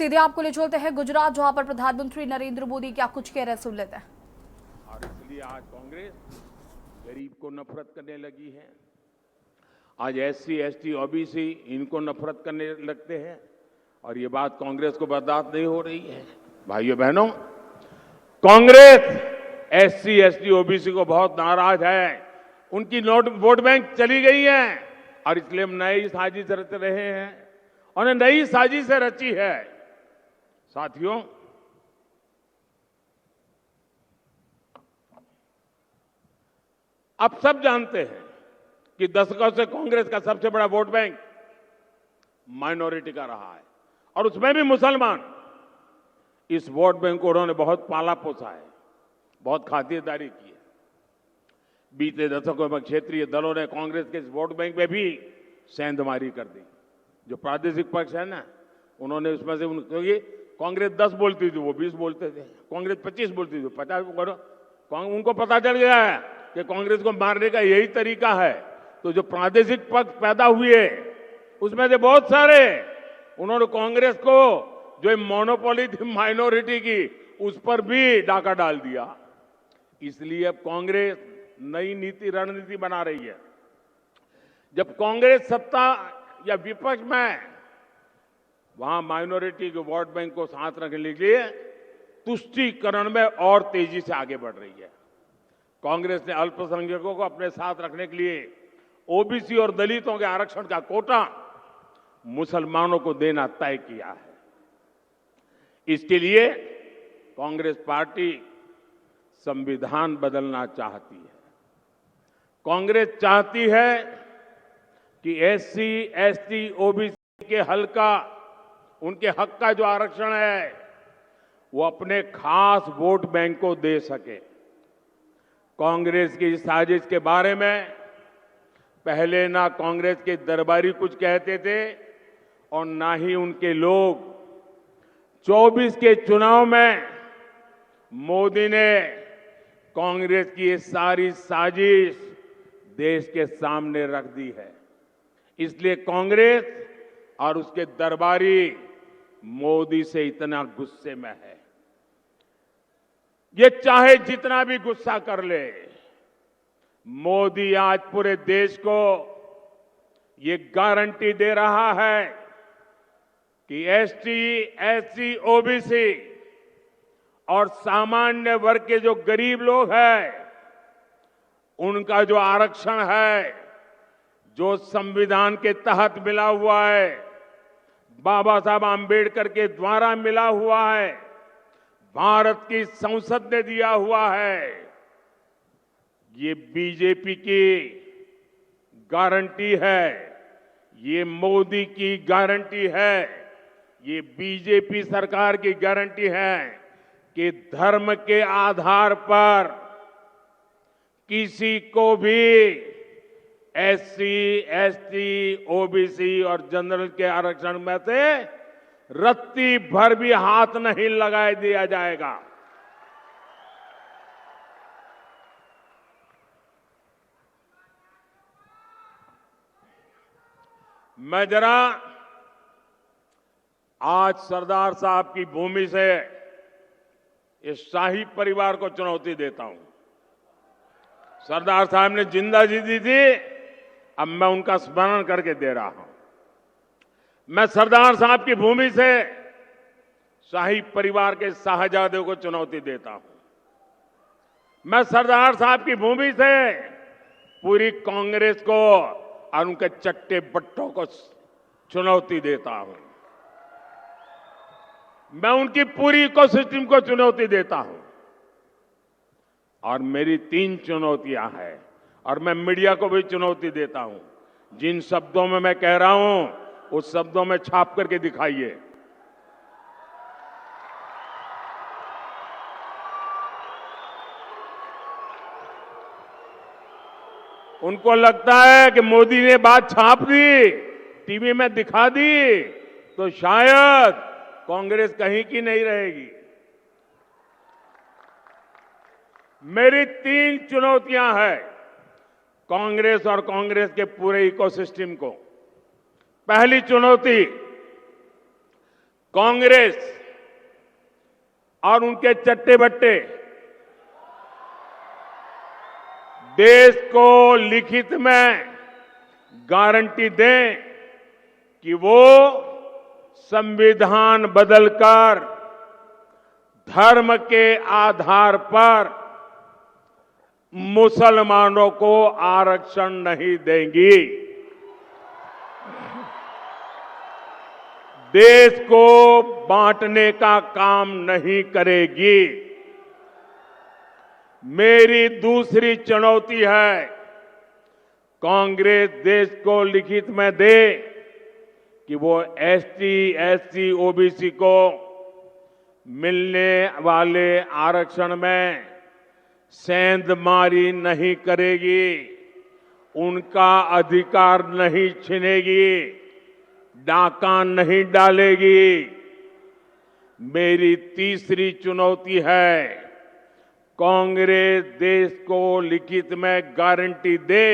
सीधे आपको ले चलते हैं गुजरात, जहां पर प्रधानमंत्री नरेंद्र मोदी क्या कुछ कह रहे हैं, सुन लेते हैं। और इसलिए आज कांग्रेस गरीब को नफरत करने लगी है। आज एससी, एसटी, ओबीसी इनको नफरत करने लगते हैं और ये बात कांग्रेस को बर्दाश्त नहीं हो रही है। भाइयों बहनों, कांग्रेस एससी, एसटी, ओबीसी को बहुत नाराज है। उनकी वोट बैंक चली गई है और इसलिए हम नई साजिश रच रहे हैं। उन्हें नई साजिश रची है। साथियों, आप सब जानते हैं कि दशकों से कांग्रेस का सबसे बड़ा वोट बैंक माइनॉरिटी का रहा है और उसमें भी मुसलमान। इस वोट बैंक को उन्होंने बहुत पाला पोसा है, बहुत खातिरदारी की है। बीते दशकों में क्षेत्रीय दलों ने कांग्रेस के इस वोट बैंक में भी सेंधमारी कर दी। जो प्रादेशिक पक्ष है ना, उन्होंने उसमें से क्योंकि कांग्रेस 10 बोलती थी, वो 20 बोलते थे। कांग्रेस 25 बोलती थी, 50। उनको पता चल गया है कि कांग्रेस को मारने का यही तरीका है। तो जो प्रादेशिक पक्ष पैदा हुए उसमें से बहुत सारे उन्होंने कांग्रेस को जो मोनोपोली थी माइनॉरिटी की, उस पर भी डाका डाल दिया। इसलिए अब कांग्रेस नई नीति रणनीति बना रही है। जब कांग्रेस सत्ता या विपक्ष में, वहां माइनॉरिटी के वोट बैंक को साथ रखने के लिए तुष्टीकरण में और तेजी से आगे बढ़ रही है। कांग्रेस ने अल्पसंख्यकों को अपने साथ रखने के लिए ओबीसी और दलितों के आरक्षण का कोटा मुसलमानों को देना तय किया है। इसके लिए कांग्रेस पार्टी संविधान बदलना चाहती है। कांग्रेस चाहती है कि एससी, एसटी, ओबीसी के उनके हक का जो आरक्षण है वो अपने खास वोट बैंक को दे सके। कांग्रेस की इस साजिश के बारे में पहले ना कांग्रेस के दरबारी कुछ कहते थे और ना ही उनके लोग। 24 के चुनाव में मोदी ने कांग्रेस की ये सारी साजिश देश के सामने रख दी है। इसलिए कांग्रेस और उसके दरबारी मोदी से इतना गुस्से में है। ये चाहे जितना भी गुस्सा कर ले, मोदी आज पूरे देश को ये गारंटी दे रहा है कि एसटी, एससी, ओबीसी और सामान्य वर्ग के जो गरीब लोग हैं, उनका जो आरक्षण है, जो संविधान के तहत मिला हुआ है, बाबा साहब आंबेडकर के द्वारा मिला हुआ है, भारत की संसद ने दिया हुआ है, ये बीजेपी की गारंटी है, ये मोदी की गारंटी है, ये बीजेपी सरकार की गारंटी है कि धर्म के आधार पर किसी को भी एससी, एसटी, ओबीसी और जनरल के आरक्षण में से रत्ती भर भी हाथ नहीं लगाए दिया जाएगा। मैं जरा आज सरदार साहब की भूमि से इस शाही परिवार को चुनौती देता हूं। सरदार साहब ने जिंदा जी दी थी, अब मैं उनका स्मरण करके दे रहा हूं। मैं सरदार साहब की भूमि से शाही परिवार के शाहजादों को चुनौती देता हूं। मैं सरदार साहब की भूमि से पूरी कांग्रेस को और उनके चट्टे बट्टों को चुनौती देता हूं। मैं उनकी पूरी इकोसिस्टम को चुनौती देता हूं। और मेरी 3 चुनौतियां हैं और मैं मीडिया को भी चुनौती देता हूं। जिन शब्दों में मैं कह रहा हूं, उस शब्दों में छाप करके दिखाइए। उनको लगता है कि मोदी ने बात छाप दी, टीवी में दिखा दी, तो शायद कांग्रेस कहीं की नहीं रहेगी। मेरी 3 चुनौतियां हैं कांग्रेस और कांग्रेस के पूरे इकोसिस्टम को। पहली चुनौती, कांग्रेस और उनके चट्टे बट्टे देश को लिखित में गारंटी दें कि वो संविधान बदलकर धर्म के आधार पर मुसलमानों को आरक्षण नहीं देंगी। देश को बांटने का काम नहीं करेगी। मेरी दूसरी चुनौती है, कांग्रेस देश को लिखित में दे कि वो एसटी, एससी, ओबीसी को मिलने वाले आरक्षण में सेंधमारी नहीं करेगी, उनका अधिकार नहीं छीनेगी, डाका नहीं डालेगी। मेरी तीसरी चुनौती है, कांग्रेस देश को लिखित में गारंटी दे